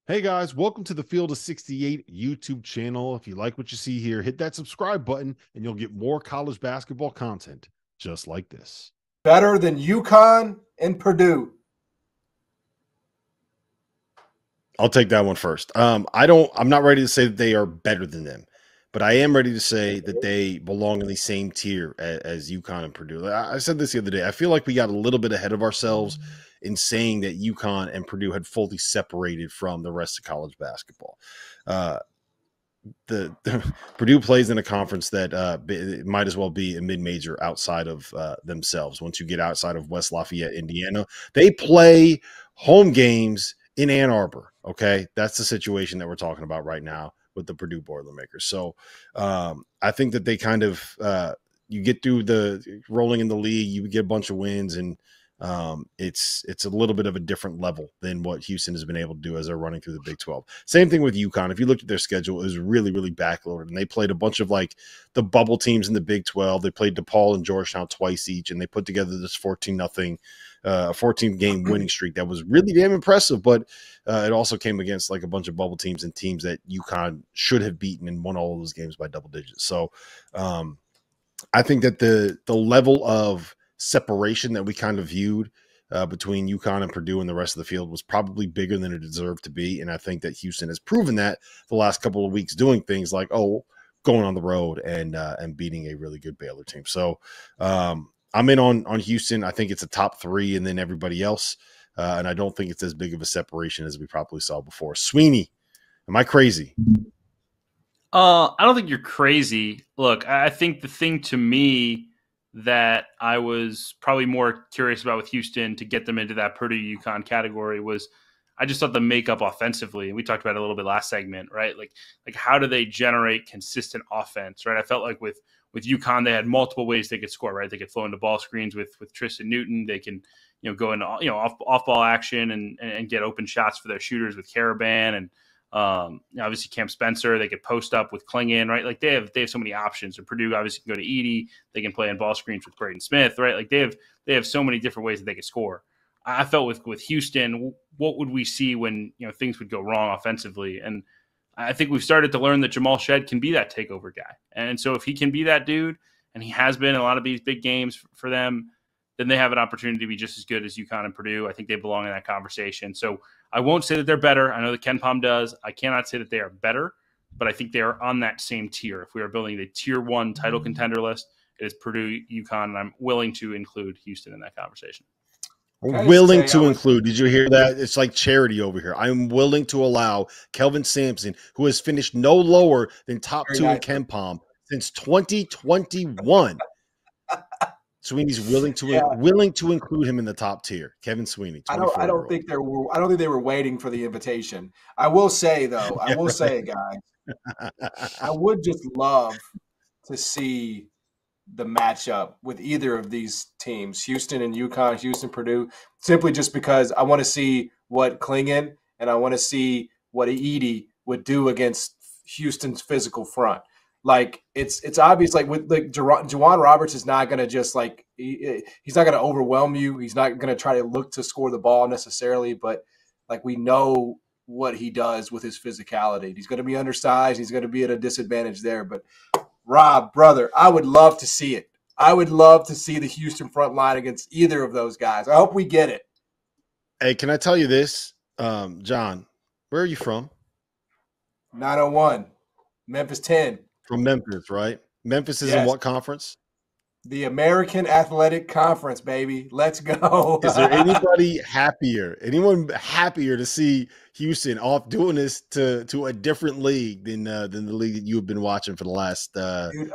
Hey guys, welcome to the Field of 68 YouTube channel. If you like what you see here, hit that subscribe button and you'll get more college basketball content just like this. Better than UConn and Purdue. I'll take that one first. I'm not ready to say that they are better than them, but I am ready to say that they belong in the same tier as UConn and Purdue. I said this the other day. I feel like we got a little bit ahead of ourselves in saying that UConn and Purdue had fully separated from the rest of college basketball. The Purdue plays in a conference that it might as well be a mid-major outside of themselves. Once you get outside of West Lafayette, Indiana, they play home games in Ann Arbor. Okay, that's the situation that we're talking about right now with the Purdue Boilermakers. So I think that they kind of you get through the rolling in the league, you get a bunch of wins, and it's a little bit of a different level than what Houston has been able to do as they're running through the Big 12. Same thing with UConn. If you looked at their schedule, it was really, really backloaded, and they played a bunch of like the bubble teams in the Big 12. They played DePaul and Georgetown twice each, and they put together this 14-0, 14-game winning streak that was really damn impressive. But it also came against like a bunch of bubble teams and teams that UConn should have beaten and won all of those games by double digits. So I think that the level of separation that we kind of viewed between UConn and Purdue and the rest of the field was probably bigger than it deserved to be. And I think that Houston has proven that the last couple of weeks, doing things like, going on the road and beating a really good Baylor team. So I'm in on Houston. I think it's a top three and then everybody else. And I don't think it's as big of a separation as we probably saw before. Sweeney, am I crazy? I don't think you're crazy. Look, I think the thing to me that I was probably more curious about with Houston to get them into that Purdue UConn category was I just thought the makeup offensively, and we talked about it a little bit last segment, right? Like how do they generate consistent offense, right? I felt like with UConn, they had multiple ways they could score, right? They could flow into ball screens with Tristan Newton. They can, go into, off ball action and get open shots for their shooters with Caravan and, obviously Cam Spencer. They could post up with Klingon, right? Like they have so many options. And Purdue obviously can go to Edey. They can play in ball screens with Braden Smith, right? Like they have so many different ways that they could score. I felt with Houston, what would we see when things would go wrong offensively? And I think we've started to learn that Jamal Shed can be that takeover guy. And so if he can be that dude, and he has been in a lot of these big games for them, then they have an opportunity to be just as good as UConn and Purdue. I think they belong in that conversation. So I won't say that they're better. I know that Ken Pom does. I cannot say that they are better, but I think they are on that same tier. If we are building the tier one title contender list, it is Purdue, UConn, and I'm willing to include Houston in that conversation. Willing to include. Did you hear that? It's like charity over here. I'm willing to allow Kelvin Sampson, who has finished no lower than top two in Ken Pom since 2021. Sweeney's willing to include him in the top tier. Kevin Sweeney. I don't think they were waiting for the invitation. I will say though, guys, I would just love to see the matchup with either of these teams, Houston and UConn, Houston, Purdue, simply just because I want to see what Klingon and I want to see what Edey would do against Houston's physical front. Like it's obvious, like with like Juwan Roberts is not going to just like he's not going to overwhelm you. He's not going to try to look to score the ball necessarily, but like we know what he does with his physicality. He's going to be undersized. He's going to be at a disadvantage there. But Rob, brother, I would love to see it. I would love to see the Houston front line against either of those guys. I hope we get it. Hey, can I tell you this, John? Where are you from? 901, Memphis 10. From Memphis, right? Memphis is in what conference? The American Athletic Conference, baby. Let's go. Is there anyone happier to see Houston off doing this to a different league than the league that you have been watching for the last Dude,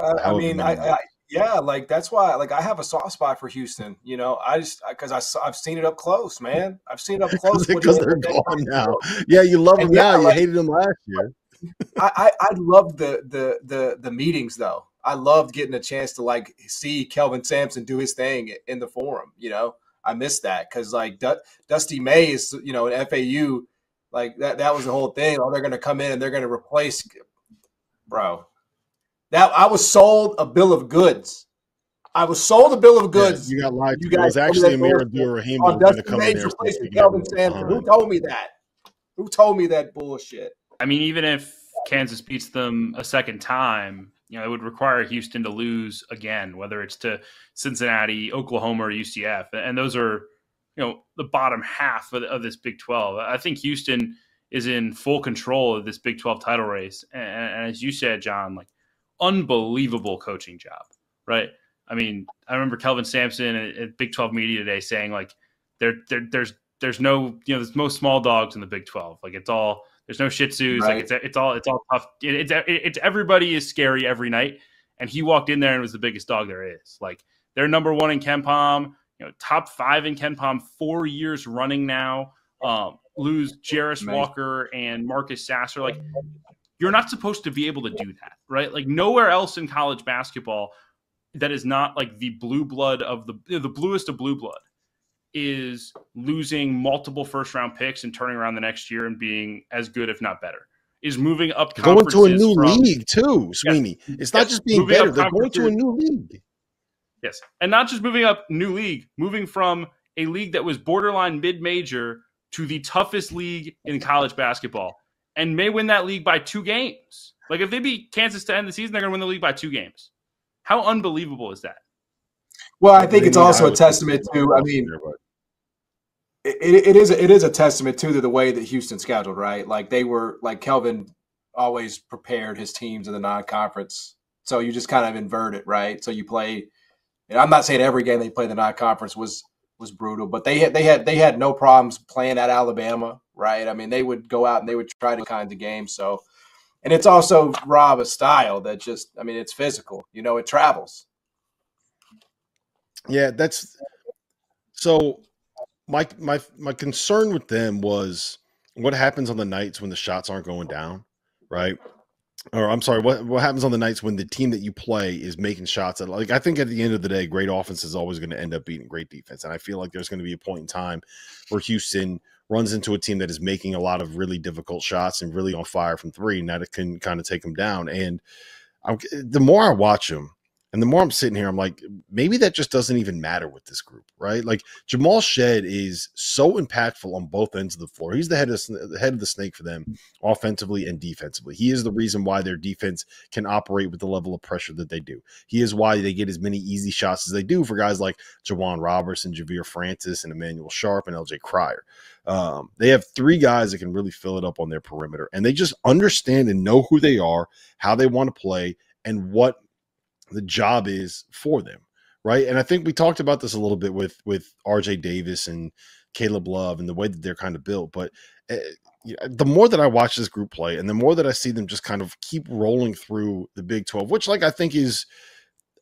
like that's why like I have a soft spot for Houston. Because I've seen it up close, man. I've seen it up close because they're gone now. Yeah, you love them now. You hated them last year. I loved the meetings though. I loved getting a chance to like see Kelvin Sampson do his thing in the forum. I missed that because like Dusty May is an FAU, like that was the whole thing. Oh, they're going to come in and they're going to replace, bro. That I was sold a bill of goods. I was sold a bill of goods. Yeah, you got lied. You guys it was actually Amir Abdul-Rahim on Dusty May's replacing Kelvin Sampson. Who told me that? Who told me that bullshit? I mean, even if Kansas beats them a second time, it would require Houston to lose again, whether it's to Cincinnati, Oklahoma, or UCF. And those are, the bottom half of this Big 12. I think Houston is in full control of this Big 12 title race. And as you said, John, like, unbelievable coaching job, right? I mean, I remember Kelvin Sampson at Big 12 media today saying, like, there's no, there's no small dogs in the Big 12. Like, there's no Shih Tzus. Right. Like, it's all tough. It's everybody is scary every night. And he walked in there and was the biggest dog there is. Like, they're number one in KenPom, top 5 in KenPom 4 years running now. Lose Jarris Walker and Marcus Sasser. Like, you're not supposed to be able to do that, right? Like, nowhere else in college basketball that is not like the blue blood of the bluest of blue blood is losing multiple first-round picks and turning around the next year and being as good, if not better. Is moving up going to a new league too, Sweeney. Yes. It's not just being better; they're going to a new league. Yes, and not just moving up new league, moving from a league that was borderline mid-major to the toughest league in college basketball, and may win that league by 2 games. Like, if they beat Kansas to end the season, they're going to win the league by 2 games. How unbelievable is that? Well, I think it's also a testament to. I mean, it is a testament to the way that Houston scheduled, right? Like, they were, like, Kelvin always prepared his teams in the non-conference, so you just kind of invert it, right? So you play. And I'm not saying every game they played in the non-conference was brutal, but they had no problems playing at Alabama, right? I mean, they would go out and they would try to kinds of games. So, and it's also, Rob, a style that just, I mean, it's physical. It travels. Yeah, that's so. My concern with them was what happens on the nights when the shots aren't going down, right? Or I'm sorry, what happens on the nights when the team that you play is making shots at, like, I think at the end of the day, great offense is always going to end up beating great defense. And I feel like there's going to be a point in time where Houston runs into a team that is making a lot of really difficult shots and really on fire from 3, and that it can kind of take them down. And the more I watch them, and the more I'm sitting here, I'm like, maybe that just doesn't even matter with this group, right? Like, Jamal Shead is so impactful on both ends of the floor. He's the head of the snake for them, offensively and defensively. He is the reason why their defense can operate with the level of pressure that they do. He is why they get as many easy shots as they do for guys like Jawan Robertson, Javier Francis, and Emmanuel Sharp, and LJ Cryer. They have 3 guys that can really fill it up on their perimeter, and they just understand and know who they are, how they want to play, and what the job is for them, right? And I think we talked about this a little bit with RJ Davis and Caleb Love and the way that they're kind of built. But the more that I watch this group play, and the more that I see them just kind of keep rolling through the Big 12, which, like, I think is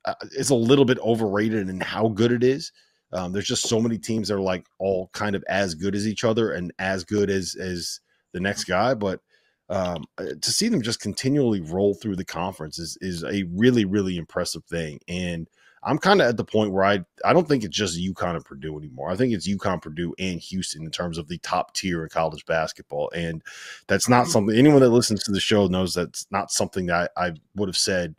a little bit overrated in how good it is. There's just so many teams that are, like, all kind of as good as each other and as good as the next guy, but to see them just continually roll through the conference is a really, really impressive thing. And I'm kind of at the point where I don't think it's just UConn and Purdue anymore. I think it's UConn, Purdue, and Houston in terms of the top tier in college basketball. And that's not something anyone that listens to the show knows that's not something that I would have said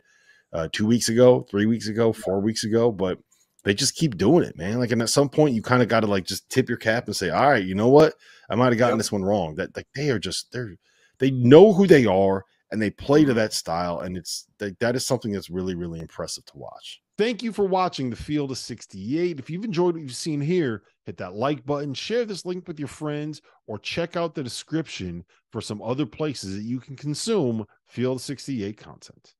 2 weeks ago, 3 weeks ago, 4 weeks ago, but they just keep doing it, man. Like, and at some point you kind of got to, like, just tip your cap and say, all right, you know what? I might've gotten this one wrong. That, like, they know who they are and they play to that style. And that is something that's really, really impressive to watch. Thank you for watching the Field of 68. If you've enjoyed what you've seen here, hit that like button, share this link with your friends, or check out the description for some other places that you can consume Field of 68 content.